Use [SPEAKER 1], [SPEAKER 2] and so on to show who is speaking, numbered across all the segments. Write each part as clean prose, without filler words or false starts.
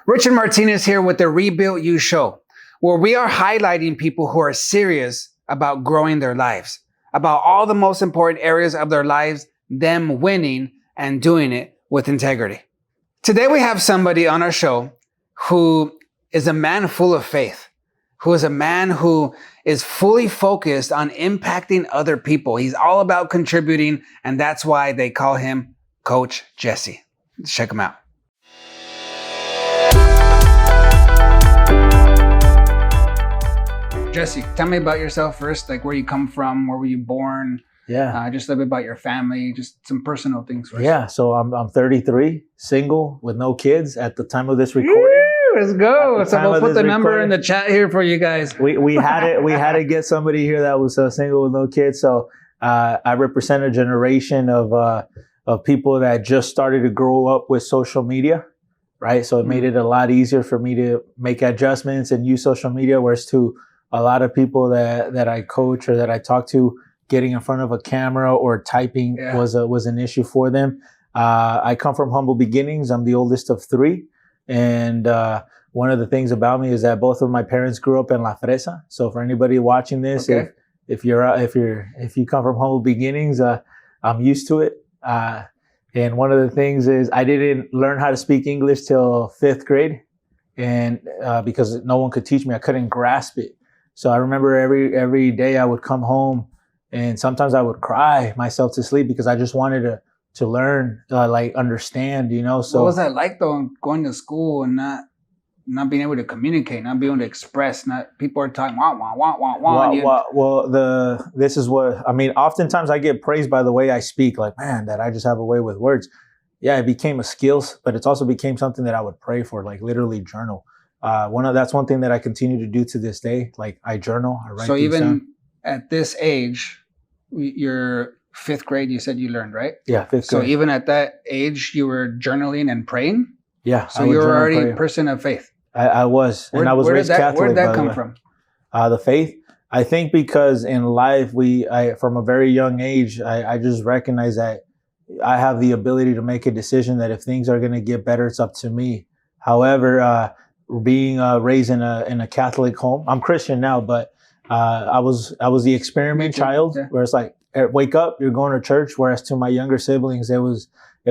[SPEAKER 1] Richard Martinez here with the Rebuild You Show, where we are highlighting people who are serious about growing their lives, about all the most important areas of their lives, them winning and doing it with integrity. Today we have somebody on our show who is a man full of faith, who is a man who is fully focused on impacting other people. He's all about contributing, and that's why they call him Coach Jesse. Let's check him out. Jesse, tell me about yourself first, like where you come from, where were you born?
[SPEAKER 2] Yeah.
[SPEAKER 1] Just a little bit about your family, just some personal things first.
[SPEAKER 2] Yeah. So I'm 33, single with no kids at the time of this recording.
[SPEAKER 1] Let's go. So we'll put the number in the chat here for you guys.
[SPEAKER 2] We had to get somebody here that was single with no kids. So I represent a generation of people that just started to grow up with social media, right? So it made it a lot easier for me to make adjustments and use social media, whereas to a lot of people that I coach or that I talk to, getting in front of a camera or typing was an issue for them. I come from humble beginnings. I'm the oldest of three. And one of the things about me is that both of my parents grew up in La Fresa. So for anybody watching this, if you come from humble beginnings, I'm used to it. And one of the things is I didn't learn how to speak English till 5th grade, and because no one could teach me, I couldn't grasp it. So I remember every day I would come home, and sometimes I would cry myself to sleep because I just wanted to learn, understand, So
[SPEAKER 1] what was that like though, going to school and not being able to communicate, not being able to express, people are talking wah wah wah wah wah.
[SPEAKER 2] Well, this is what I mean. Oftentimes I get praised by the way I speak, like, man, that I just have a way with words. Yeah, it became a skill, but it's also became something that I would pray for, like literally journal. That's one thing that I continue to do to this day. Like I journal, I write.
[SPEAKER 1] So even
[SPEAKER 2] down.
[SPEAKER 1] At this age, you're 5th grade, you said you learned, right?
[SPEAKER 2] Yeah, 5th grade.
[SPEAKER 1] So even at that age, you were journaling and praying?
[SPEAKER 2] Yeah.
[SPEAKER 1] So you were already a person of faith?
[SPEAKER 2] I was. And I was raised Catholic.
[SPEAKER 1] Where did that come from?
[SPEAKER 2] The faith? I think because in life, from a very young age, I just recognize that I have the ability to make a decision that if things are going to get better, it's up to me. However, being raised in a Catholic home, I'm Christian now, but I was the experiment child, where it's like, wake up, you're going to church. Whereas to my younger siblings, it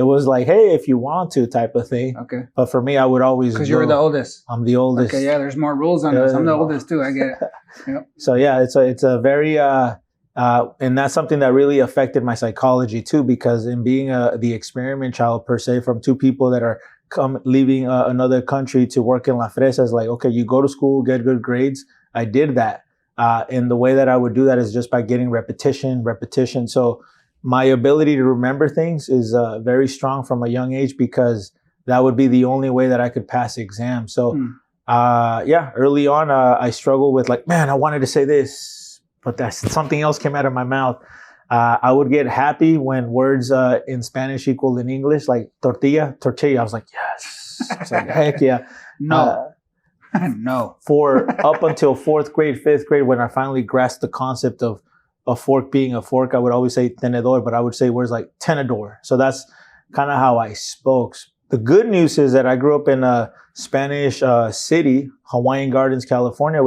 [SPEAKER 2] was like, hey, if you want to type of thing.
[SPEAKER 1] Okay.
[SPEAKER 2] But for me, I would always
[SPEAKER 1] because you're the oldest.
[SPEAKER 2] I'm the oldest.
[SPEAKER 1] Okay, yeah. There's more rules on this. I'm the oldest too. I get it. Yep.
[SPEAKER 2] So yeah, it's a very and that's something that really affected my psychology too, because in being the experiment child per se, from two people that are leaving another country to work in La Fresa, is like, okay, you go to school, get good grades. I did that. And the way that I would do that is just by getting repetition. So my ability to remember things is very strong from a young age, because that would be the only way that I could pass exams. So early on, I struggled with like, man, I wanted to say this, but something else came out of my mouth. I would get happy when words in Spanish equal in English, like tortilla. I was like, yes. I was like, heck yeah.
[SPEAKER 1] No. No.
[SPEAKER 2] For up until 4th grade, 5th grade, when I finally grasped the concept of a fork being a fork, I would always say tenedor, but I would say words like tenedor. So that's kind of how I spoke. The good news is that I grew up in a Spanish city, Hawaiian Gardens, California,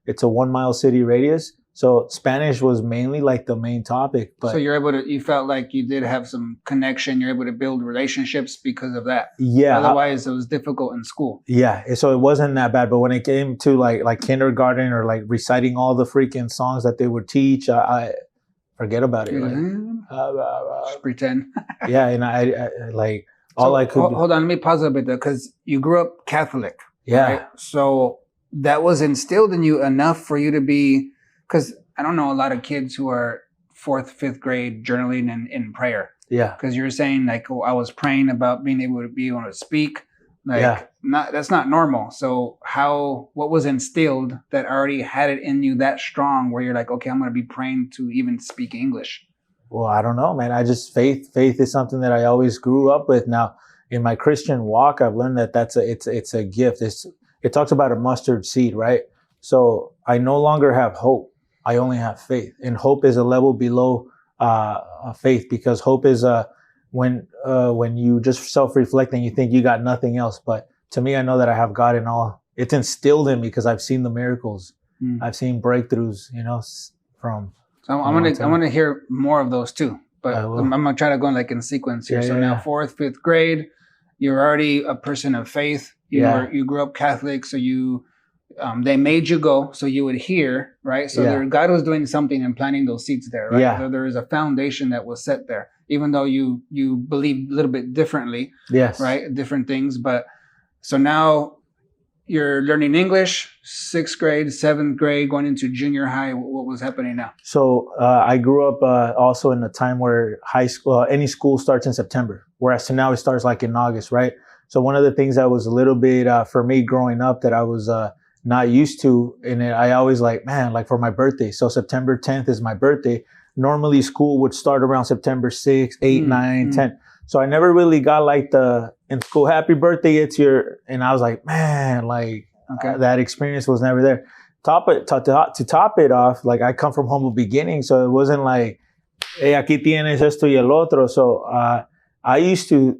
[SPEAKER 2] it's a 1 mile city radius. So Spanish was mainly like the main topic. But
[SPEAKER 1] so you felt like you did have some connection. You're able to build relationships because of that.
[SPEAKER 2] Yeah.
[SPEAKER 1] Otherwise, it was difficult in school.
[SPEAKER 2] Yeah. So it wasn't that bad. But when it came to like kindergarten or like reciting all the freaking songs that they would teach, I forget about it.
[SPEAKER 1] Just pretend.
[SPEAKER 2] Yeah. And I like all I could.
[SPEAKER 1] Hold on. Let me pause a bit though, because you grew up Catholic.
[SPEAKER 2] Yeah.
[SPEAKER 1] Right? So that was instilled in you enough for you to be. Because I don't know a lot of kids who are 4th, 5th grade journaling in prayer.
[SPEAKER 2] Yeah.
[SPEAKER 1] Because you're saying like, oh, I was praying about being able to speak. Like, that's not normal. So what was instilled that already had it in you that strong where you're like, okay, I'm going to be praying to even speak English?
[SPEAKER 2] Well, I don't know, man. Faith is something that I always grew up with. Now, in my Christian walk, I've learned that it's a gift. It talks about a mustard seed, right? So I no longer have hope. I only have faith, and hope is a level below faith, because hope is when you just self-reflect and you think you got nothing else. But to me, I know that I have God in all. It's instilled in me because I've seen the miracles. I've seen breakthroughs, from.
[SPEAKER 1] So I want to hear more of those too. But I'm gonna try to go in sequence here. Now, 4th, 5th grade, you're already a person of faith. You grew up Catholic, so they made you go so you would hear, right? So God was doing something and planting those seeds there, right?
[SPEAKER 2] Yeah.
[SPEAKER 1] So there is a foundation that was set there, even though you believe a little bit differently,
[SPEAKER 2] yes,
[SPEAKER 1] right? Different things, but so now you're learning English, 6th grade, 7th grade, going into junior high. What was happening now?
[SPEAKER 2] So I grew up also in a time where high school, any school starts in September, whereas now it starts in August, right? So one of the things that was a little bit for me growing up that I was not used to, and I always for my birthday. So September 10th is my birthday. Normally school would start around September 6th, 8th, 9th, 10th. So I never really got in school, happy birthday, it's your, and I was that experience was never there. To top it off, I come from humble beginnings, so it wasn't hey, aquí tienes esto y el otro. So I used to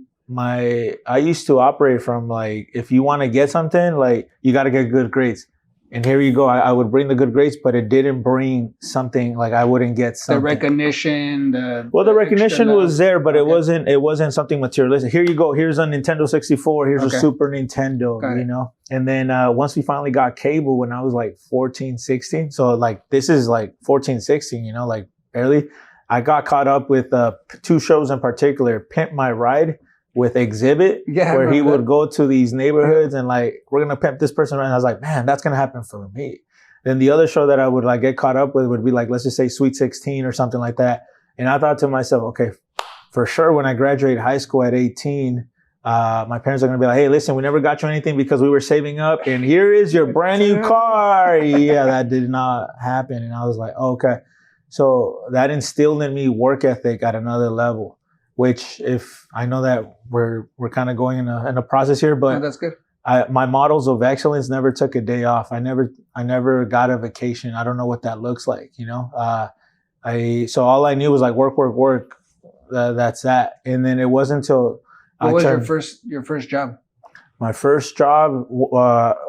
[SPEAKER 2] operate from if you want to get something, you got to get good grades. And here you go. I would bring the good grades, but it didn't bring something I wouldn't get something.
[SPEAKER 1] The recognition,
[SPEAKER 2] the recognition was there, but it wasn't something materialistic. Here you go. Here's a Nintendo 64. Here's a Super Nintendo, And then once we finally got cable when I was 14, 16. So this is 14, 16, barely. I got caught up with 2 shows in particular, Pimp My Ride with Exhibit, where he would go to these neighborhoods and we're going to pimp this person around. And I was like, man, that's going to happen for me. Then the other show that I would get caught up with would be let's just say Sweet 16 or something like that. And I thought to myself, okay, for sure when I graduate high school at 18, my parents are going to be hey, listen, we never got you anything because we were saving up and here is your brand new car. Yeah, that did not happen. And I was like, okay. So that instilled in me work ethic at another level. Which, if I know that we're kind of going in a process here, but
[SPEAKER 1] that's good.
[SPEAKER 2] My models of excellence never took a day off. I never got a vacation. I don't know what that looks like, So all I knew was work. That's that. And then it wasn't until
[SPEAKER 1] what was your first job?
[SPEAKER 2] My first job,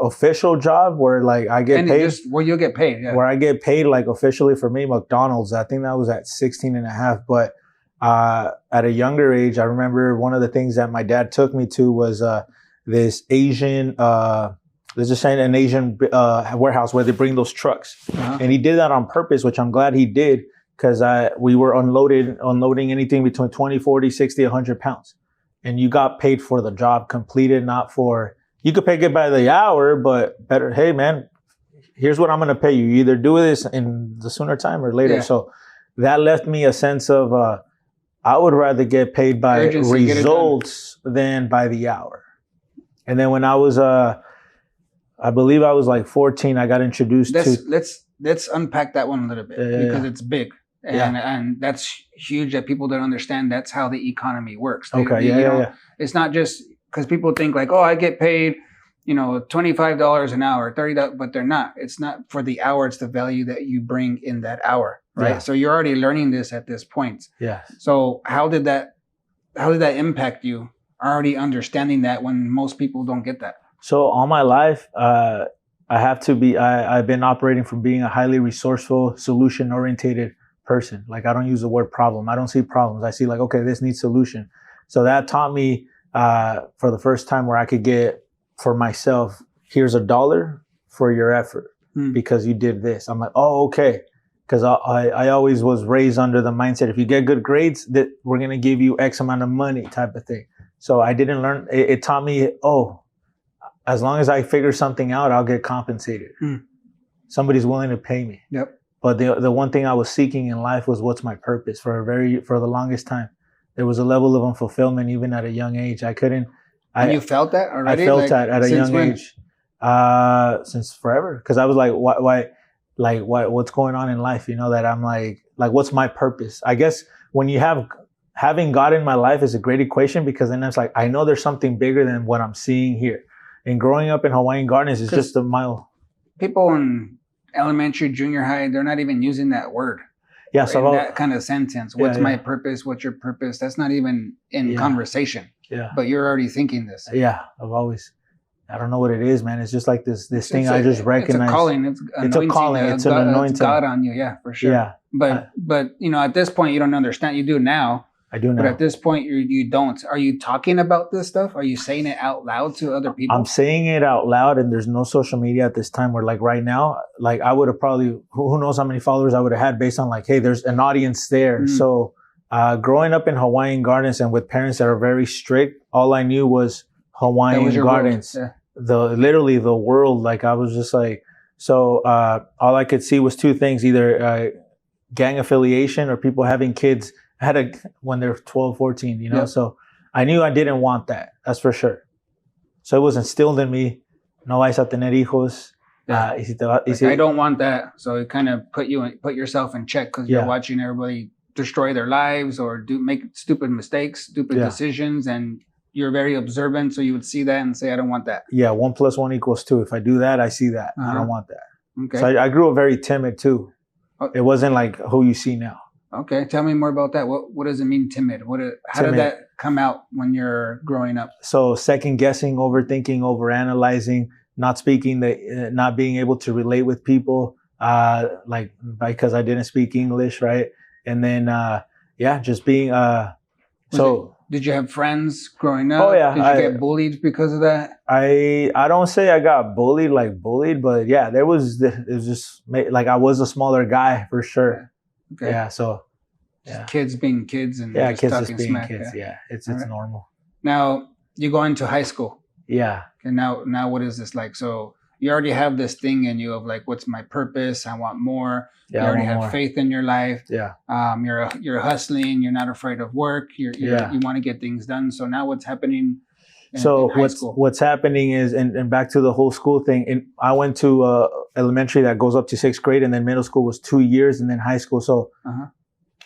[SPEAKER 2] official job, where I get paid.
[SPEAKER 1] Where you'll get paid, yeah.
[SPEAKER 2] Where I get paid officially for me, McDonald's. I think that was at 16 and a half, but. At a younger age, I remember one of the things that my dad took me to was this Asian, an Asian warehouse where they bring those trucks. Uh-huh. And he did that on purpose, which I'm glad he did, because we were unloading anything between 20, 40, 60, 100 pounds. And you got paid for the job completed, not for, you could pay it by the hour, but better, hey man, here's what I'm going to pay you. You either do this in the sooner time or later. Yeah. So that left me a sense of, I would rather get paid by results than by the hour. And then when I was, I believe I was 14, I got introduced to.
[SPEAKER 1] Let's unpack that one a little bit because it's big. And that's huge that people don't understand. That's how the economy works. It's not just because people think I get paid, $25 an hour, $30, but they're not. It's not for the hour. It's the value that you bring in that hour. Right. Yeah. So you're already learning this at this point.
[SPEAKER 2] Yeah.
[SPEAKER 1] So how did that impact you already understanding that when most people don't get that?
[SPEAKER 2] So all my life, I've been operating from being a highly resourceful, solution oriented person. I don't use the word problem. I don't see problems. I see okay, this needs solution. So that taught me for the first time where I could get for myself, here's $1 for your effort because you did this. I'm oh, okay. Because I always was raised under the mindset, if you get good grades, that we're going to give you X amount of money type of thing. So I didn't learn. It taught me, as long as I figure something out, I'll get compensated. Somebody's willing to pay me.
[SPEAKER 1] Yep.
[SPEAKER 2] But the one thing I was seeking in life was what's my purpose for the longest time. There was a level of unfulfillment even at a young age. I couldn't.
[SPEAKER 1] And you felt that already?
[SPEAKER 2] I felt that at a young age. Since forever. Because I was why? What's going on in life, that I'm what's my purpose? I guess when you having God in my life is a great equation because then it's I know there's something bigger than what I'm seeing here. And growing up in Hawaiian Gardens is just a mile.
[SPEAKER 1] People in elementary, junior high, they're not even using that word.
[SPEAKER 2] Yeah. So
[SPEAKER 1] that kind of sentence, what's my purpose? What's your purpose? That's not even in conversation.
[SPEAKER 2] Yeah.
[SPEAKER 1] But you're already thinking this.
[SPEAKER 2] Yeah. I've always. I don't know what it is, man. It's just like this thing I just recognize.
[SPEAKER 1] It's a calling. It's
[SPEAKER 2] a calling. It's an anointing.
[SPEAKER 1] It's God on you, yeah, for sure.
[SPEAKER 2] Yeah.
[SPEAKER 1] But you know, at this point, you don't understand. You do now.
[SPEAKER 2] I do know.
[SPEAKER 1] But at this point, you don't. Are you talking about this stuff? Are you saying it out loud to other people?
[SPEAKER 2] I'm saying it out loud, and there's no social media at this time where, like, right now, like, I would have probably, who knows how many followers I would have had based on, like, hey, there's an audience there. So growing up in Hawaiian Gardens and with parents that are very strict, all I knew was Hawaiian Gardens. Yeah. Literally the world. Like, I was just like, so all I could see was two things, either gang affiliation or people having kids when they're 12, 14, you know? Yep. So I knew I didn't want that. That's for sure. So it was instilled in me. No vais a tener hijos.
[SPEAKER 1] Yeah. I don't want that. So it kind of put yourself in check because you're watching everybody destroy their lives or make stupid mistakes, stupid decisions. And you're very observant. So you would see that and say, I don't want that.
[SPEAKER 2] Yeah. 1 + 1 = 2. If I do that, I see that. I don't want that. Okay. So I grew up very timid too. It wasn't like who you see now.
[SPEAKER 1] Okay, tell me more about that. What does it mean, timid? How did that come out when you're growing up?
[SPEAKER 2] So second guessing, overthinking, overanalyzing, not speaking, not being able to relate with people, like because I didn't speak English, right? And then just being
[SPEAKER 1] Did you have friends growing up?
[SPEAKER 2] Oh yeah.
[SPEAKER 1] Did you get bullied because of that?
[SPEAKER 2] I don't say I got bullied, but yeah, it was just like I was a smaller guy for sure. Okay. Yeah, so
[SPEAKER 1] kids being kids and
[SPEAKER 2] kids just being smack, kids. Yeah, it's normal.
[SPEAKER 1] Now you go into high school.
[SPEAKER 2] Yeah.
[SPEAKER 1] And now what is this like? So you already have this thing in you of like, what's my purpose? I want more. Yeah, you already have faith in your life.
[SPEAKER 2] Yeah.
[SPEAKER 1] You're hustling. You're not afraid of work. You want to get things done. So now what's happening?
[SPEAKER 2] What's happening is, and back to the whole school thing. I went to elementary that goes up to 6th grade, and then middle school was 2 years, and then high school. So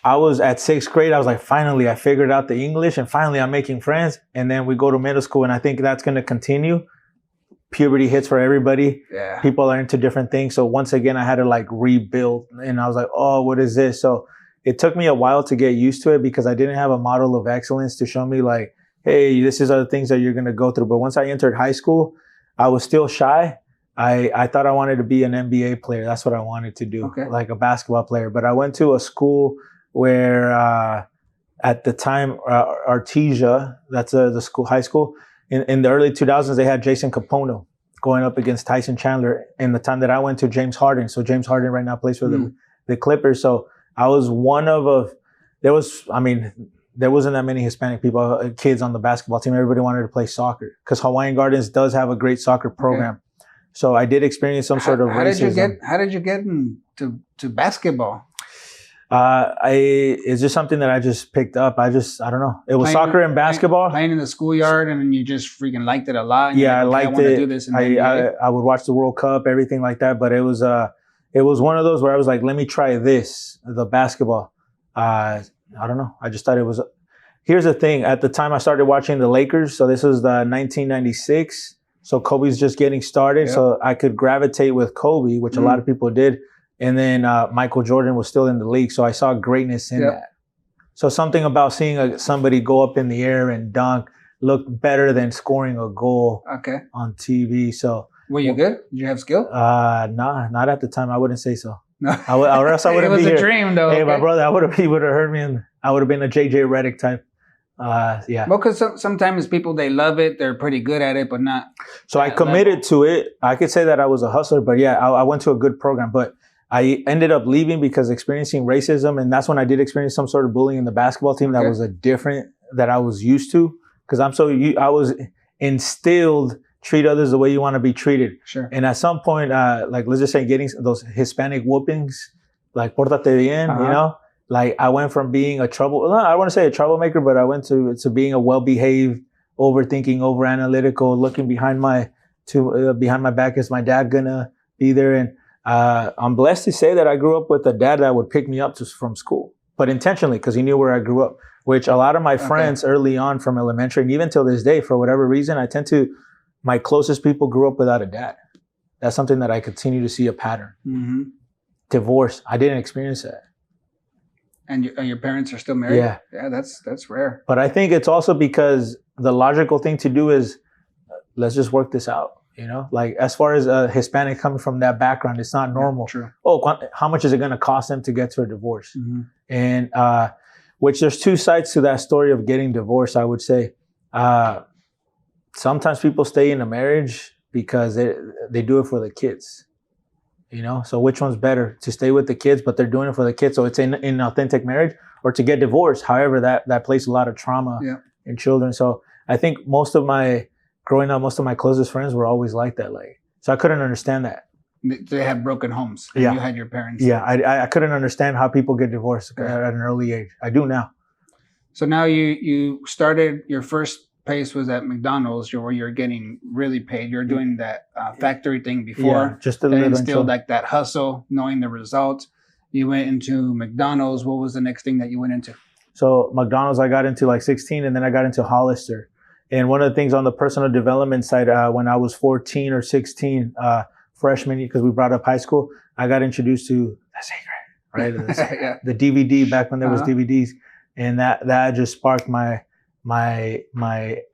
[SPEAKER 2] I was at 6th grade. I was like, finally, I figured out the English, and finally, I'm making friends. And then we go to middle school, and I think that's going to continue. Puberty hits for everybody.
[SPEAKER 1] Yeah.
[SPEAKER 2] People are into different things. So once again, I had to like rebuild, and I was like, oh, what is this? So it took me a while to get used to it because I didn't have a model of excellence to show me like, hey, this is other things that you're going to go through. But once I entered high school, I was still shy. I thought I wanted to be an NBA player. That's what I wanted to do, like a basketball player. But I went to a school where at the time, Artesia, that's the school, high school, in the early 2000s, they had Jason Kapono going up against Tyson Chandler. In the time that I went to, James Harden. So James Harden right now plays for the Clippers. So I was one there wasn't that many Hispanic people, kids on the basketball team. Everybody wanted to play soccer because Hawaiian Gardens does have a great soccer program. So I did experience some sort of racism.
[SPEAKER 1] How did you get into basketball?
[SPEAKER 2] It's just something that I just picked up. I don't know. It was soccer and basketball.
[SPEAKER 1] Playing in the schoolyard, and then you just freaking liked it a lot. And
[SPEAKER 2] I liked it. I
[SPEAKER 1] want to do this.
[SPEAKER 2] I would watch the World Cup, everything like that. But it was one of those where I was like, let me try the basketball. I don't know. I just thought it was. Here's the thing. At the time, I started watching the Lakers. So this was the 1996. So Kobe's just getting started. Yep. So I could gravitate with Kobe, which a lot of people did. And then Michael Jordan was still in the league. So I saw greatness in that. So something about seeing somebody go up in the air and dunk looked better than scoring a goal on TV. So
[SPEAKER 1] were you good? Did you have skill?
[SPEAKER 2] Nah, not at the time. I wouldn't say so. No. Or else I wouldn't be here.
[SPEAKER 1] It was a dream, though.
[SPEAKER 2] Hey, my brother, he would have heard me, and I would have been a JJ Redick type. Yeah.
[SPEAKER 1] Well, because sometimes people, they love it, they're pretty good at it, but not.
[SPEAKER 2] So I committed to it. I could say that I was a hustler, but yeah, I went to a good program. But I ended up leaving because experiencing racism, and that's when I did experience some sort of bullying in the basketball team. That was that I was used to because I was instilled. Treat others the way you want to be treated.
[SPEAKER 1] Sure.
[SPEAKER 2] And at some point, like let's just say getting those Hispanic whoopings, like pórtate bien, you know, like I went from being I want to say a troublemaker, but I went to being a well-behaved, overthinking, overanalytical, looking behind my back. Is my dad gonna be there? And I'm blessed to say that I grew up with a dad that would pick me up from school, but intentionally because he knew where I grew up. Which a lot of my friends early on from elementary and even till this day, for whatever reason, my closest people grew up without a dad. That's something that I continue to see a pattern. Mm-hmm. Divorce. I didn't experience that.
[SPEAKER 1] And your parents are still married?
[SPEAKER 2] Yeah.
[SPEAKER 1] Yeah, that's rare.
[SPEAKER 2] But I think it's also because the logical thing to do is let's just work this out. Like as far as a Hispanic coming from that background, it's not normal.
[SPEAKER 1] True.
[SPEAKER 2] Oh, how much is it going to cost them to get to a divorce?
[SPEAKER 1] Mm-hmm.
[SPEAKER 2] And which there's two sides to that story of getting divorced. I would say sometimes people stay in a marriage because they do it for the kids. So which one's better, to stay with the kids, but they're doing it for the kids, so it's in authentic marriage, or to get divorced? However, that places a lot of trauma in children. So I think growing up, most of my closest friends were always like that. So I couldn't understand that.
[SPEAKER 1] They had broken homes. And you had your parents.
[SPEAKER 2] Yeah, I couldn't understand how people get divorced at an early age. I do now.
[SPEAKER 1] So now you started, your first place was at McDonald's, where you're getting really paid. You're doing that factory thing before.
[SPEAKER 2] Yeah, just a little
[SPEAKER 1] instilled like that hustle, knowing the results. You went into McDonald's. What was the next thing that you went into?
[SPEAKER 2] So McDonald's, I got into like 16, and then I got into Hollister. And one of the things on the personal development side, when I was 14 or 16, freshman, because we brought up high school, I got introduced to The Secret, right? The DVD back when there was DVDs, and that just sparked my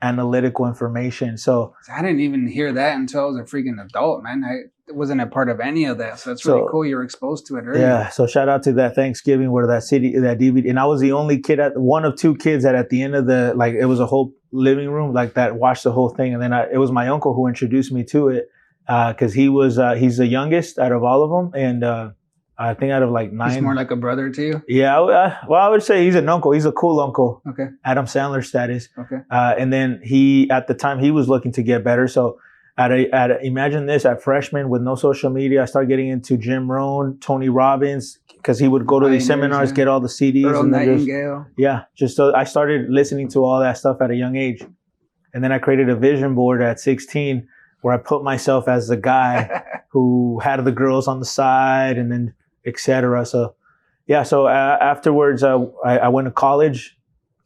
[SPEAKER 2] analytical information. So
[SPEAKER 1] I didn't even hear that until I was a freaking adult, man. I wasn't a part of any of that. So that's really cool. You're exposed to it early.
[SPEAKER 2] Yeah. So shout out to that Thanksgiving where that DVD, and I was the only kid, one of two kids that at the end of it was a whole living room that watched the whole thing. And then it was my uncle who introduced me to it, because he's the youngest out of all of them. And I think out of like 9.
[SPEAKER 1] He's more like a brother to you?
[SPEAKER 2] Yeah. Well, I would say he's an uncle. He's a cool uncle.
[SPEAKER 1] Okay.
[SPEAKER 2] Adam Sandler status.
[SPEAKER 1] Okay.
[SPEAKER 2] And then at the time, he was looking to get better. So imagine this, at freshman with no social media, I started getting into Jim Rohn, Tony Robbins, because he would go to these seminars, get all the CDs.
[SPEAKER 1] Earl Nightingale.
[SPEAKER 2] So I started listening to all that stuff at a young age. And then I created a vision board at 16 where I put myself as the guy who had the girls on the side, and then etc. So afterwards, I went to college,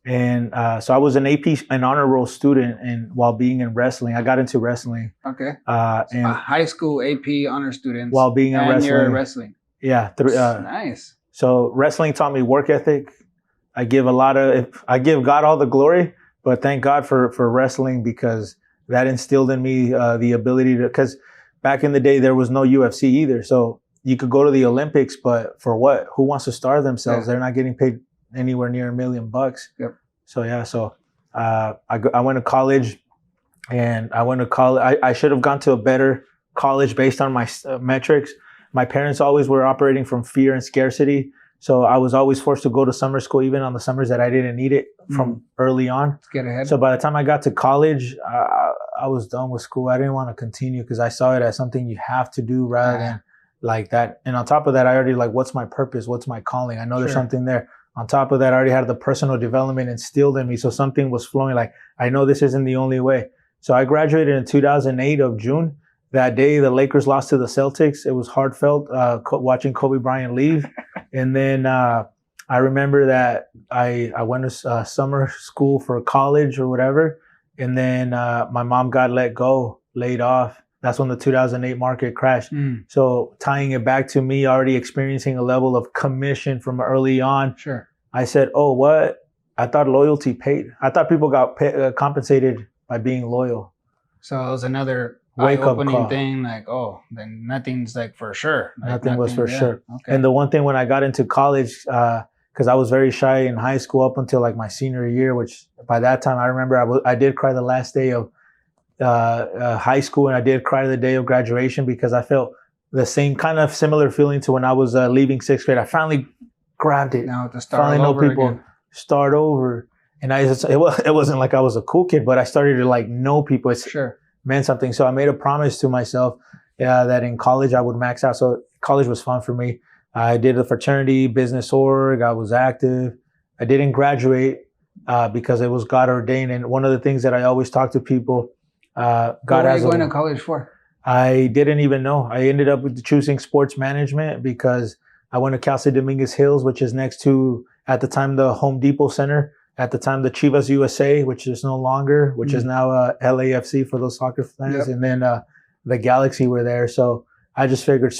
[SPEAKER 2] and so I was an honor roll student, and while being in wrestling, I got into wrestling.
[SPEAKER 1] Okay.
[SPEAKER 2] And
[SPEAKER 1] high school AP honor students
[SPEAKER 2] while being in wrestling.
[SPEAKER 1] You're wrestling.
[SPEAKER 2] Yeah.
[SPEAKER 1] Nice.
[SPEAKER 2] So wrestling taught me work ethic. I give God all the glory, but thank God for wrestling, because that instilled in me the ability to, because back in the day there was no UFC either. So you could go to the Olympics, but for what? Who wants to starve themselves? Yeah. They're not getting paid anywhere near $1 million.
[SPEAKER 1] Yep.
[SPEAKER 2] So I went to college, and I should have gone to a better college based on my metrics. My parents always were operating from fear and scarcity. So I was always forced to go to summer school, even on the summers that I didn't need it from early on.
[SPEAKER 1] Let's get ahead.
[SPEAKER 2] So by the time I got to college, I was done with school. I didn't want to continue because I saw it as something you have to do rather than like that. And on top of that, I already what's my purpose? What's my calling? I know there's something there. On top of that, I already had the personal development instilled in me. So something was flowing, I know this isn't the only way. So I graduated in 2008 of June. That day, the Lakers lost to the Celtics. It was heartfelt watching Kobe Bryant leave. And then I remember that I went to summer school for college or whatever. And then my mom got laid off. That's when the 2008 market crashed. So tying it back to me already experiencing a level of commission from early on.
[SPEAKER 1] Sure.
[SPEAKER 2] I said, oh, what? I thought loyalty paid. I thought people got compensated by being loyal.
[SPEAKER 1] So it was another
[SPEAKER 2] wake-up
[SPEAKER 1] eye-opening thing, then nothing's for sure.
[SPEAKER 2] Nothing was for sure. Okay. And the one thing when I got into college, because I was very shy in high school up until my senior year, which by that time I remember I did cry the last day of high school, and I did cry the day of graduation because I felt the same kind of similar feeling to when I was leaving 6th grade. I finally grabbed it.
[SPEAKER 1] Now to start all over again.
[SPEAKER 2] Start over. And it wasn't like I was a cool kid, but I started to know people. It meant something. So I made a promise to myself that in college I would max out. So college was fun for me. I did a fraternity, business org. I was active. I didn't graduate because it was God ordained. And one of the things that I always talk to people,
[SPEAKER 1] God what were you going to college for?
[SPEAKER 2] I didn't even know. I ended up choosing sports management because I went to Cal State Dominguez Hills, which is next to, at the time, the Home Depot Center. At the time, the Chivas USA, which is no longer, which is now LAFC for those soccer fans. Yep. And then the Galaxy were there. So I just figured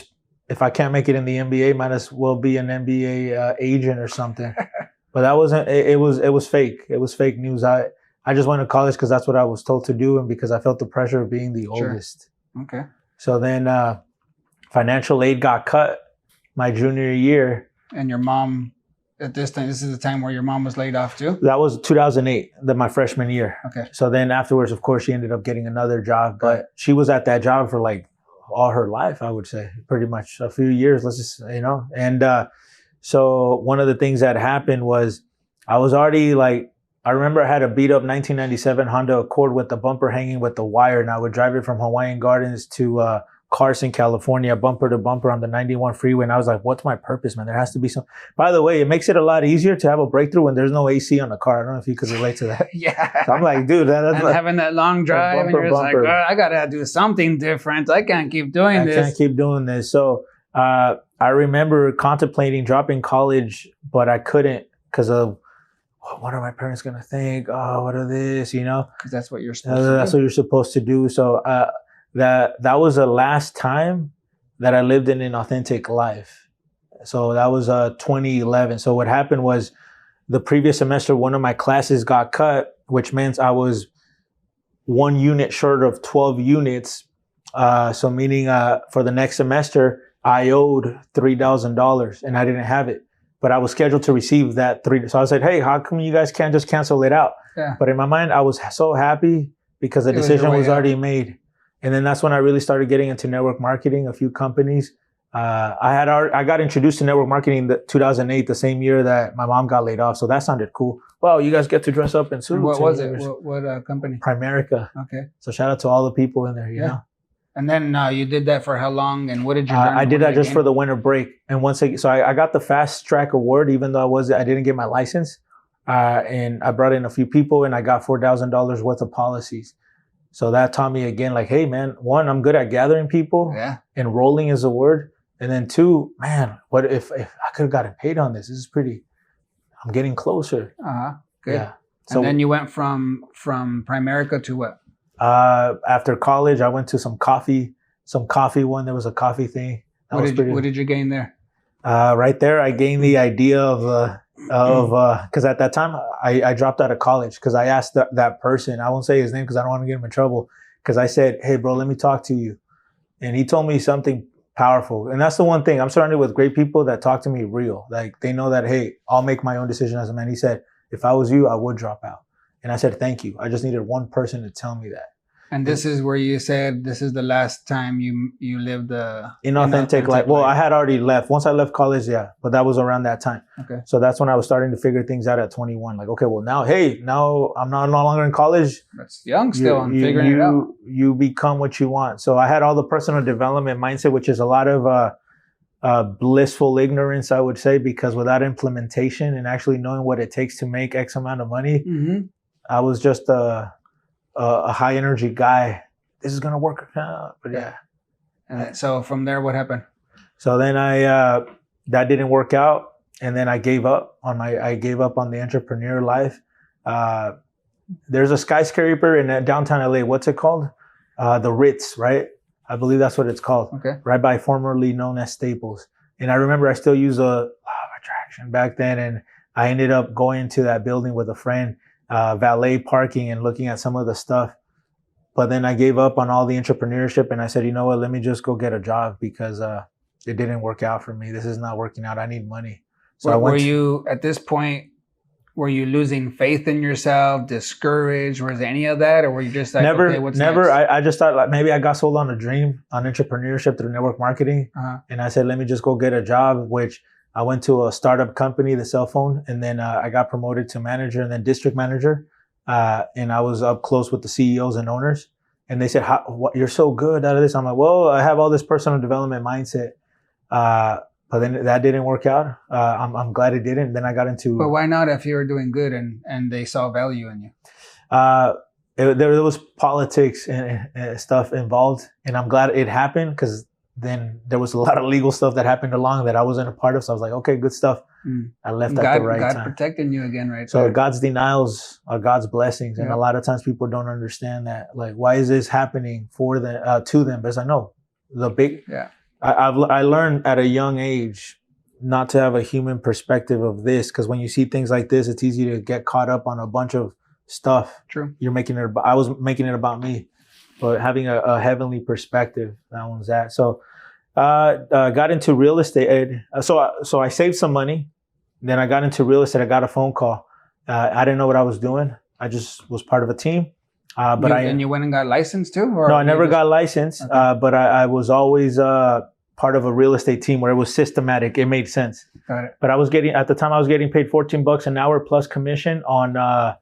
[SPEAKER 2] if I can't make it in the NBA, might as well be an NBA agent or something. But that wasn't, it was fake. It was fake news. I I just went to college because that's what I was told to do, and because I felt the pressure of being the
[SPEAKER 1] Sure.
[SPEAKER 2] oldest.
[SPEAKER 1] Okay.
[SPEAKER 2] So then financial aid got cut my junior year.
[SPEAKER 1] And your mom, at this time, this is the time where your mom was laid off too?
[SPEAKER 2] That was 2008, my freshman year.
[SPEAKER 1] Okay.
[SPEAKER 2] So then afterwards, of course, she ended up getting another job, but she was at that job for like all her life, I would say, pretty much a few years, let's just, And so one of the things that happened was I was already like, I remember I had a beat up 1997 Honda Accord with the bumper hanging with the wire, and I would drive it from Hawaiian Gardens to Carson, California, bumper to bumper on the 91 freeway. And I was like, what's my purpose, man? There has to be some. By the way, it makes it a lot easier to have a breakthrough when there's no AC on the car. I don't know if you could relate to that.
[SPEAKER 1] Yeah.
[SPEAKER 2] So I'm like, dude, that's
[SPEAKER 1] and having that long drive, and you're just like, oh, I got to do something different. I can't keep doing this.
[SPEAKER 2] I can't keep doing this. So I remember contemplating dropping college, but I couldn't because of, what are my parents going to think? Oh, what are this,
[SPEAKER 1] Because that's what you're supposed to do.
[SPEAKER 2] That's what you're supposed to do. So that was the last time that I lived in an authentic life. So that was 2011. So what happened was the previous semester, one of my classes got cut, which meant I was 1 unit short of 12 units. So meaning for the next semester, I owed $3,000 and I didn't have it. But I was scheduled to receive that $3,000. So I said, hey, how come you guys can't just cancel it out?
[SPEAKER 1] Yeah.
[SPEAKER 2] But in my mind, I was so happy because the decision was already made. And then that's when I really started getting into network marketing, a few companies. I got introduced to network marketing in 2008, the same year that my mom got laid off. So that sounded cool. Wow, you guys get to dress up in suits.
[SPEAKER 1] What was it? What company?
[SPEAKER 2] Primerica.
[SPEAKER 1] Okay.
[SPEAKER 2] So shout out to all the people in there, you know.
[SPEAKER 1] And then you did that for how long? And what did you learn?
[SPEAKER 2] I did that just for the winter break. And so I got the fast track award, even though I didn't get my license. And I brought in a few people and I got $4,000 worth of policies. So that taught me again, like, hey man, one, I'm good at gathering people.
[SPEAKER 1] Yeah.
[SPEAKER 2] Enrolling is a word. And then two, man, what if I could have gotten paid on this? This is I'm getting closer.
[SPEAKER 1] Good.
[SPEAKER 2] Yeah.
[SPEAKER 1] So and then you went from Primerica to what?
[SPEAKER 2] After college, I went to some coffee one. There was a coffee thing.
[SPEAKER 1] What did you gain there?
[SPEAKER 2] Right there, I gained the idea of because at that time I dropped out of college because I asked that person, I won't say his name because I don't want to get him in trouble, because I said, hey bro, let me talk to you. And he told me something powerful. And that's the one thing, I'm surrounded with great people that talk to me real. Like they know that, hey, I'll make my own decision as a man. He said, if I was you, I would drop out. And I said, thank you. I just needed one person to tell me that.
[SPEAKER 1] And this is where you said this is the last time you lived the
[SPEAKER 2] inauthentic life. Well, I had already left. Once I left college, yeah, but that was around that time.
[SPEAKER 1] Okay.
[SPEAKER 2] So that's when I was starting to figure things out at 21. Like, okay, well now I'm no longer in college.
[SPEAKER 1] That's young still and figuring it out.
[SPEAKER 2] You become what you want. So I had all the personal development mindset, which is a lot of blissful ignorance, I would say, because without implementation and actually knowing what it takes to make X amount of money, I was just a high energy guy. This is gonna work out, but yeah.
[SPEAKER 1] And so from there, what happened?
[SPEAKER 2] So then that didn't work out, and then I gave up on the entrepreneur life. There's a skyscraper in downtown LA. What's it called? The Ritz, right? I believe that's what it's called.
[SPEAKER 1] Okay.
[SPEAKER 2] Right by formerly known as Staples. And I remember I still use a law of attraction back then, and I ended up going to that building with a friend. Valet parking and looking at some of the stuff. But then I gave up on all the entrepreneurship and I said, you know what, let me just go get a job because it didn't work out for me. This is not working out. I need money. So
[SPEAKER 1] were you at this point, were you losing faith in yourself, discouraged? Was there any of that? Or were you just like,
[SPEAKER 2] never,
[SPEAKER 1] okay, what's
[SPEAKER 2] never.
[SPEAKER 1] next?
[SPEAKER 2] I just thought like maybe I got sold on a dream on entrepreneurship through network marketing. And I said, let me just go get a job, which I went to a startup company, the cell phone, and then I got promoted to manager and then district manager. And I was up close with the CEOs and owners. And they said, what, you're so good out of this. I'm like, well, I have all this personal development mindset. But then that didn't work out. I'm glad it didn't. Then I got into...
[SPEAKER 1] But why not if you were doing good and they saw value in you?
[SPEAKER 2] There was politics and stuff involved. And I'm glad it happened because then there was a lot of legal stuff that happened along that I wasn't a part of. So I was like, okay, good stuff. I left at the right time.
[SPEAKER 1] God protecting you again, right?
[SPEAKER 2] So God's denials are God's blessings. And a lot of times people don't understand that. Like, why is this happening for them, to them? Because I know the big, I learned at a young age not to have a human perspective of this. Because when you see things like this, it's easy to get caught up on a bunch of stuff.
[SPEAKER 1] True.
[SPEAKER 2] You're making it about, I was making it about me, but having a heavenly perspective, that one's that. So got into real estate. So I saved some money. Then I got into real estate. I got a phone call. I didn't know what I was doing. I just was part of a team.
[SPEAKER 1] And you went and got licensed too? Or
[SPEAKER 2] no, I never got licensed.
[SPEAKER 1] Okay.
[SPEAKER 2] But I was always part of a real estate team where it was systematic. It made sense.
[SPEAKER 1] Got it.
[SPEAKER 2] But I was getting paid $14 an hour plus commission on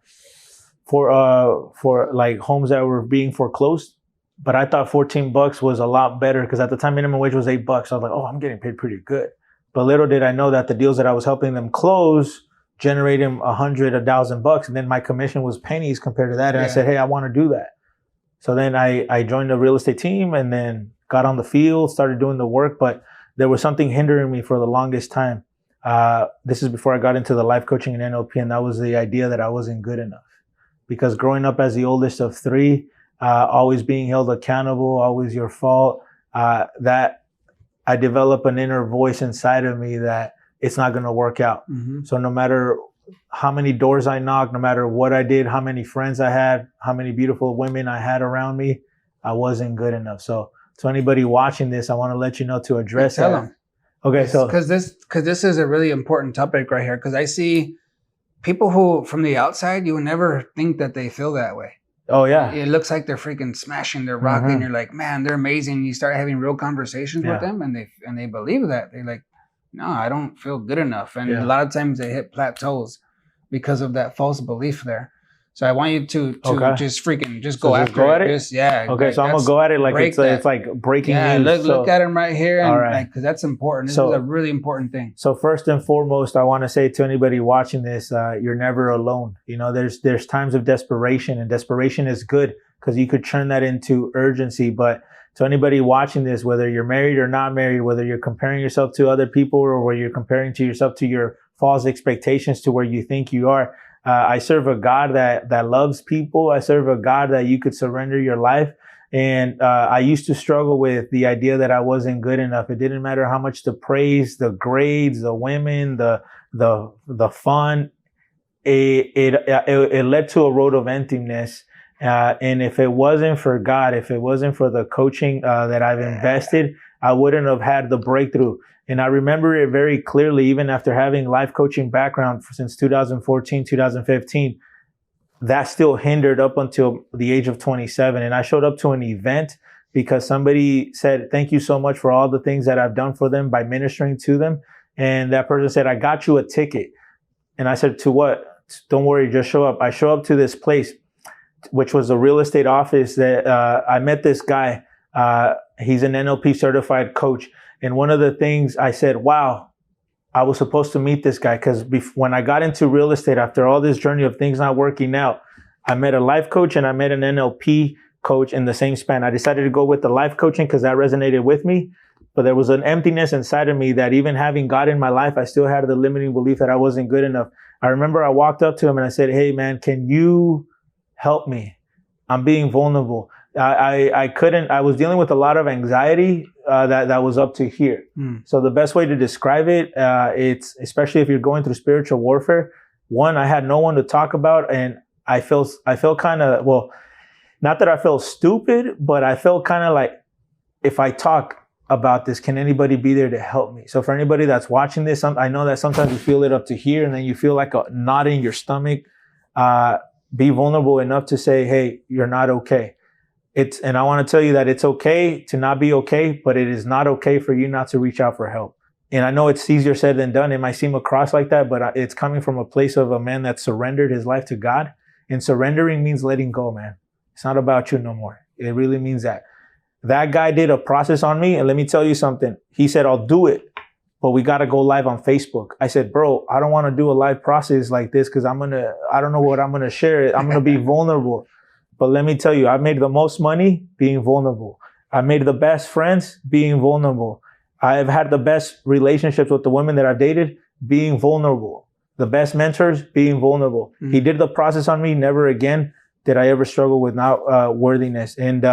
[SPEAKER 2] for like homes that were being foreclosed. But I thought $14 was a lot better because at the time minimum wage was $8. I was like, oh, I'm getting paid pretty good. But little did I know that the deals that I was helping them close generated $100,000, and then my commission was pennies compared to that. And I said, hey, I want to do that. So then I joined the real estate team and then got on the field, started doing the work. But there was something hindering me for the longest time. This is before I got into the life coaching and NLP, and that was the idea that I wasn't good enough. Because growing up as the oldest of three, always being held accountable, always your fault, that I developed an inner voice inside of me that it's not going to work out.
[SPEAKER 1] Mm-hmm.
[SPEAKER 2] So no matter how many doors I knocked, no matter what I did, how many friends I had, how many beautiful women I had around me, I wasn't good enough. So to anybody watching this, I want to let you know to address
[SPEAKER 1] Tell
[SPEAKER 2] that.
[SPEAKER 1] them.
[SPEAKER 2] Okay, so
[SPEAKER 1] because this is a really important topic right here. Because I see people who from the outside, you would never think that they feel that way.
[SPEAKER 2] oh yeah,
[SPEAKER 1] It looks like they're freaking smashing, they're rocking.
[SPEAKER 2] Mhm.
[SPEAKER 1] You're like, man, they're amazing. You start having real conversations with them, and they believe that. They're like, no, I don't feel good enough. And a lot of times they hit plateaus because of that false belief there. So I want you to just go after
[SPEAKER 2] go at
[SPEAKER 1] it.
[SPEAKER 2] it?
[SPEAKER 1] Okay,
[SPEAKER 2] so I'm gonna go at it like it's like breaking news.
[SPEAKER 1] Look at him right here, and
[SPEAKER 2] all right.
[SPEAKER 1] because that's important. This is a really important thing.
[SPEAKER 2] So first and foremost, I want to say to anybody watching this, you're never alone. You know, there's times of desperation, and desperation is good because you could turn that into urgency. But to anybody watching this, whether you're married or not married, whether you're comparing yourself to other people or whether you're comparing to yourself to your false expectations to where you think you are, I serve a God that loves people. I serve a God that you could surrender your life. And I used to struggle with the idea that I wasn't good enough. It didn't matter how much the praise, the grades, the women, the fun. It led to a road of emptiness. And if it wasn't for God, if it wasn't for the coaching that I've invested, I wouldn't have had the breakthrough. And I remember it very clearly, even after having life coaching background since 2014, 2015, that still hindered up until the age of 27. And I showed up to an event because somebody said, thank you so much for all the things that I've done for them by ministering to them. And that person said, I got you a ticket. And I said, to what? Don't worry, just show up. I show up to this place, which was a real estate office that I met this guy. He's an NLP certified coach. And one of the things I said, wow, I was supposed to meet this guy because when I got into real estate, after all this journey of things not working out, I met a life coach and I met an NLP coach in the same span. I decided to go with the life coaching because that resonated with me. But there was an emptiness inside of me that even having God in my life, I still had the limiting belief that I wasn't good enough. I remember I walked up to him and I said, hey, man, can you help me? I'm being vulnerable. I was dealing with a lot of anxiety that was up to here. So the best way to describe it, it's especially if you're going through spiritual warfare. One, I had no one to talk about, and I felt kind of, well, not that I felt stupid, but I felt kind of like, if I talk about this, can anybody be there to help me? So for anybody that's watching this, I know that sometimes you feel it up to here, and then you feel like a knot in your stomach. Be vulnerable enough to say, hey, you're not okay. And I want to tell you that it's okay to not be okay, but it is not okay for you not to reach out for help. And I know it's easier said than done. It might seem across like that, but it's coming from a place of a man that surrendered his life to God. And surrendering means letting go, man. It's not about you no more. It really means that. That guy did a process on me. And let me tell you something. He said, I'll do it, but we got to go live on Facebook. I said, bro, I don't want to do a live process like this because I don't know what I'm going to share. I'm going to be vulnerable. But let me tell you, I made the most money being vulnerable. I made the best friends being vulnerable. I've had the best relationships with the women that I've dated being vulnerable. The best mentors being vulnerable. He did the process on me. Never again did I ever struggle with not worthiness. And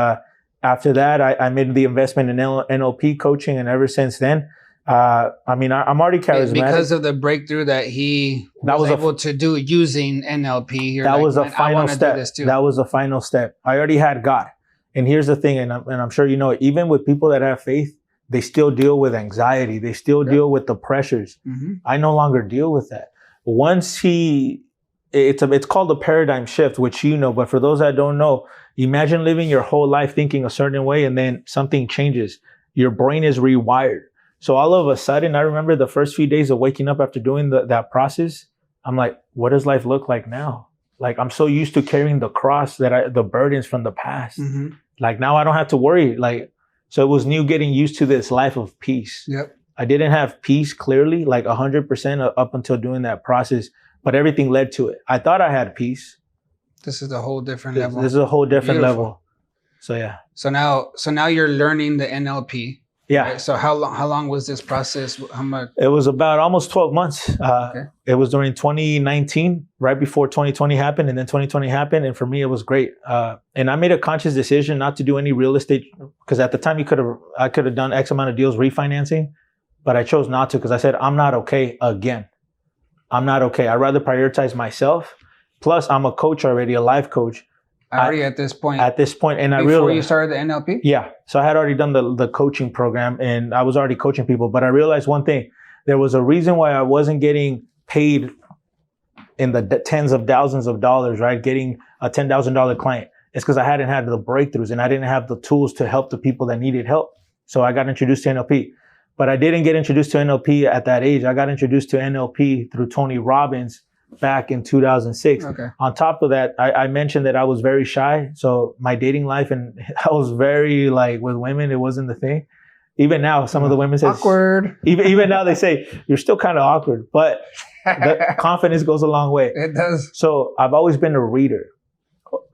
[SPEAKER 2] after that, I made the investment in NLP coaching. And ever since then, I mean, I'm already charismatic.
[SPEAKER 1] Because of the breakthrough that he was able to do using NLP.
[SPEAKER 2] That was a final step. That was a final step. I already had God. And here's the thing, and I'm sure you know, even with people that have faith, they still deal with anxiety. They still deal with the pressures. Mm-hmm. I no longer deal with that. Once it's called a paradigm shift, which you know, but for those that don't know, imagine living your whole life thinking a certain way and then something changes. Your brain is rewired. So all of a sudden, I remember the first few days of waking up after doing that process. I'm like, what does life look like now? Like, I'm so used to carrying the cross the burdens from the past. Mm-hmm. Like now I don't have to worry. Like, so it was new getting used to this life of peace. Yep. I didn't have peace clearly, like 100% up until doing that process, but everything led to it. I thought I had peace.
[SPEAKER 1] This is a whole different level.
[SPEAKER 2] This is a whole different level. So yeah.
[SPEAKER 1] So now you're learning the NLP.
[SPEAKER 2] Yeah.
[SPEAKER 1] Right? So how long was this process? How much?
[SPEAKER 2] It was about almost 12 months. It was during 2019, right before 2020 happened, and then 2020 happened. And for me, it was great. And I made a conscious decision not to do any real estate because at the time I could have done X amount of deals refinancing, but I chose not to because I said, I'm not okay again. I'm not okay. I'd rather prioritize myself. Plus, I'm a coach already, a life coach.
[SPEAKER 1] At this point,
[SPEAKER 2] and I realized
[SPEAKER 1] before you started the NLP.
[SPEAKER 2] Yeah, so I had already done the coaching program, and I was already coaching people. But I realized one thing: there was a reason why I wasn't getting paid in the tens of thousands of dollars, right? Getting a $10,000 client. It's because I hadn't had the breakthroughs, and I didn't have the tools to help the people that needed help. So I got introduced to NLP, but I didn't get introduced to NLP at that age. I got introduced to NLP through Tony Robbins back in 2006. Okay. On top of that, I mentioned that I was very shy. So my dating life, and I was very like with women, it wasn't the thing. Even now, some of the women say
[SPEAKER 1] awkward.
[SPEAKER 2] Even now they say you're still kind of awkward, but the confidence goes a long way.
[SPEAKER 1] It does.
[SPEAKER 2] So I've always been a reader.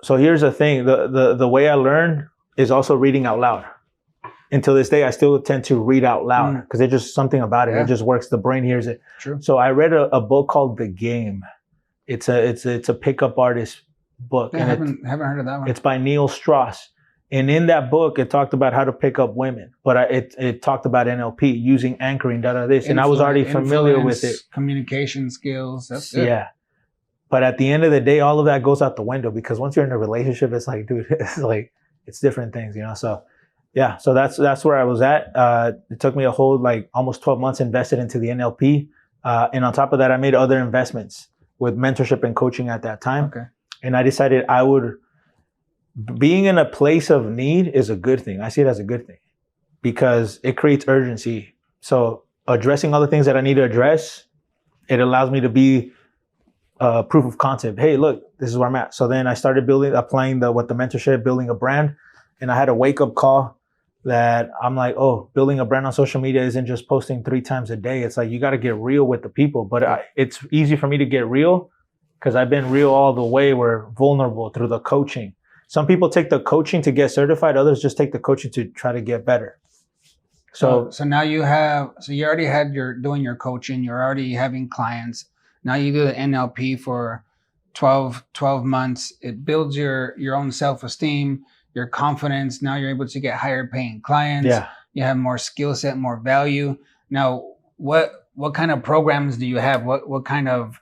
[SPEAKER 2] So here's the thing: the way I learn is also reading out loud. Until this day, I still tend to read out loud because it's just something about it. Yeah. It just works. The brain hears it.
[SPEAKER 1] True.
[SPEAKER 2] So I read a book called The Game. It's a pickup artist book.
[SPEAKER 1] Yeah, I haven't heard of that one.
[SPEAKER 2] It's by Neil Strauss. And in that book, it talked about how to pick up women. But it talked about NLP, using anchoring, this. And I was already familiar with it.
[SPEAKER 1] Communication skills. That's good.
[SPEAKER 2] Yeah. But at the end of the day, all of that goes out the window because once you're in a relationship, it's like, dude, it's different things, So yeah, so that's where I was at. It took me a whole almost 12 months invested into the NLP. And on top of that, I made other investments with mentorship and coaching at that time. Okay. And I decided being in a place of need is a good thing. I see it as a good thing because it creates urgency. So addressing all the things that I need to address, it allows me to be proof of concept. Hey, look, this is where I'm at. So then I started applying the mentorship, building a brand. And I had a wake up call that I'm like, oh, building a brand on social media isn't just posting 3 times a day. It's like, you got to get real with the people. But it's easy for me to get real because I've been real all the way. We're vulnerable through the coaching. Some people take the coaching to get certified. Others just take the coaching to try to get better.
[SPEAKER 1] So now you already you're doing your coaching. You're already having clients. Now you do the NLP for 12 months. It builds your own self-esteem, your confidence. Now you're able to get higher paying clients. Yeah. You have more skill set, more value. Now, what kind of programs do you have? What kind of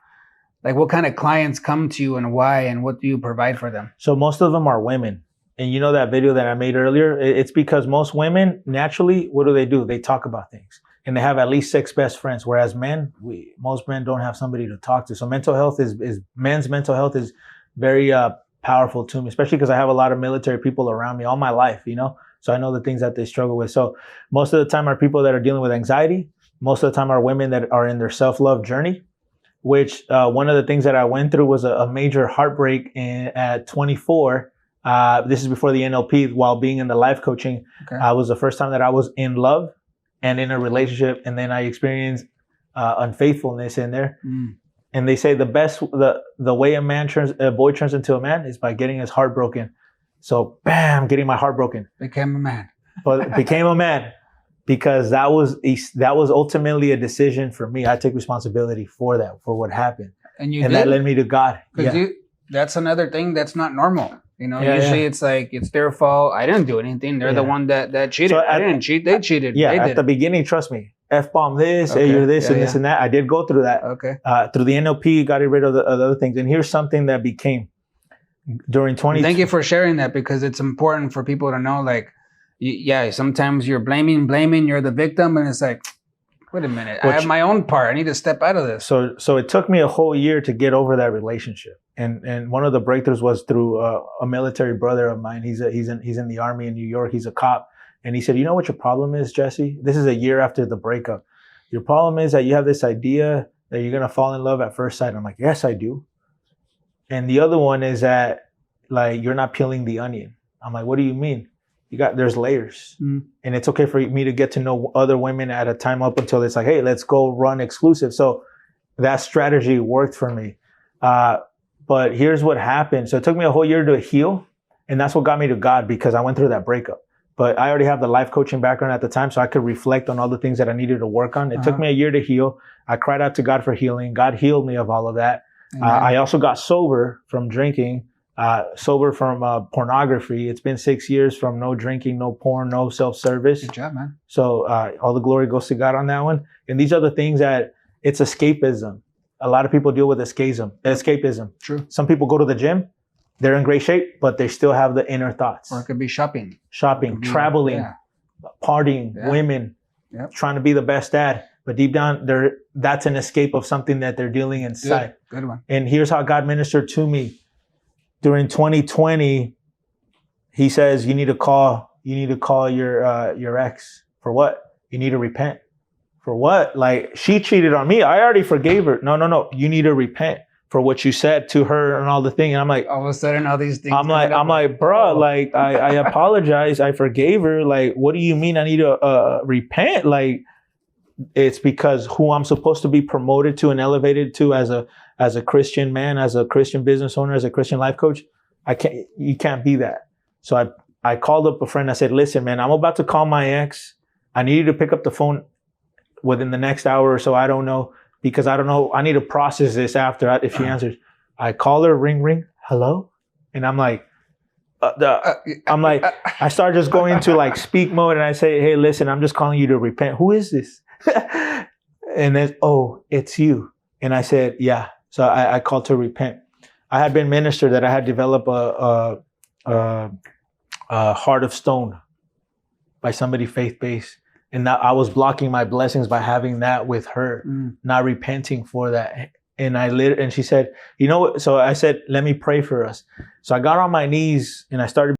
[SPEAKER 1] clients come to you and why, and what do you provide for them?
[SPEAKER 2] So most of them are women. And you know that video that I made earlier? It's because most women, naturally, what do? They talk about things. And they have at least 6 best friends. Whereas most men don't have somebody to talk to. So men's mental health is very powerful to me, especially because I have a lot of military people around me all my life, So I know the things that they struggle with. So most of the time are people that are dealing with anxiety. Most of the time are women that are in their self-love journey, which one of the things that I went through was a major heartbreak at 24. This is before the NLP, while being in the life coaching. Okay. Was the first time that I was in love and in a relationship. And then I experienced unfaithfulness in there. And they say the way a boy turns into a man is by getting his heart broken. So bam, getting my heart broken.
[SPEAKER 1] Became a man.
[SPEAKER 2] But became a man because that was ultimately a decision for me. I take responsibility for that, for what happened. And that led me to God.
[SPEAKER 1] Because that's another thing that's not normal. Usually it's like, it's their fault. I didn't do anything. They're the one that cheated. So I didn't cheat. They cheated.
[SPEAKER 2] Yeah,
[SPEAKER 1] they
[SPEAKER 2] at the beginning, trust me, F-bomb this,
[SPEAKER 1] Okay.
[SPEAKER 2] hey, you're this
[SPEAKER 1] Yeah,
[SPEAKER 2] and this
[SPEAKER 1] yeah.
[SPEAKER 2] and that. I did go through that.
[SPEAKER 1] Okay.
[SPEAKER 2] Through the NLP, got rid of the other things. And here's something that became during 20.
[SPEAKER 1] Thank you for sharing that, because it's important for people to know, like, yeah, sometimes you're blaming, you're the victim, and it's like, wait a minute, I have my own part. I need to step out of this.
[SPEAKER 2] So it took me a whole year to get over that relationship. And one of the breakthroughs was through a military brother of mine. He's in the Army in New York. He's a cop. And he said, you know what your problem is, Jesse? This is a year after the breakup. Your problem is that you have this idea that you're going to fall in love at first sight. I'm like, yes, I do. And the other one is that, like, you're not peeling the onion. I'm like, what do you mean? There's layers.
[SPEAKER 1] Mm.
[SPEAKER 2] And it's okay for me to get to know other women at a time up until it's like, hey, let's go run exclusive. So that strategy worked for me. But here's what happened. So it took me a whole year to heal. And that's what got me to God, because I went through that breakup. But I already have the life coaching background at the time, so I could reflect on all the things that I needed to work on. It took me a year to heal. I cried out to God for healing. God healed me of all of that. I also got sober from drinking, sober from pornography. It's been 6 years from no drinking, no porn, no self-service.
[SPEAKER 1] Good job, man.
[SPEAKER 2] So all the glory goes to God on that one. And these are the things that it's escapism. A lot of people deal with escapism.
[SPEAKER 1] True.
[SPEAKER 2] Some people go to the gym. They're in great shape, but they still have the inner thoughts.
[SPEAKER 1] Or it could be shopping.
[SPEAKER 2] Traveling, partying, women, trying to be the best dad. But deep down, that's an escape of something that they're dealing inside.
[SPEAKER 1] Good one.
[SPEAKER 2] And here's how God ministered to me. During 2020, he says, you need to call your ex. For what? You need to repent. For what? Like, she cheated on me. I already forgave her. No. You need to repent for what you said to her and all the thing. And I'm like,
[SPEAKER 1] all of a sudden, all these things.
[SPEAKER 2] I'm like, bro, like, I apologize. I forgave her. Like, what do you mean I need to repent? Like, it's because who I'm supposed to be promoted to and elevated to as a Christian man, as a Christian business owner, as a Christian life coach, you can't be that. So I called up a friend. I said, listen, man, I'm about to call my ex. I need you to pick up the phone within the next hour or so. I don't know. Because I don't know, I need to process this after if she answers. I call her, ring, hello? And I'm like, I start just going into like speak mode, and I say, hey, listen, I'm just calling you to repent. Who is this? And then, oh, it's you. And I said, yeah. So I called to repent. I had been ministered that I had developed a heart of stone by somebody faith-based. And that I was blocking my blessings by having that with her, not repenting for that. And she said, you know what? So I said, let me pray for us. So I got on my knees and I started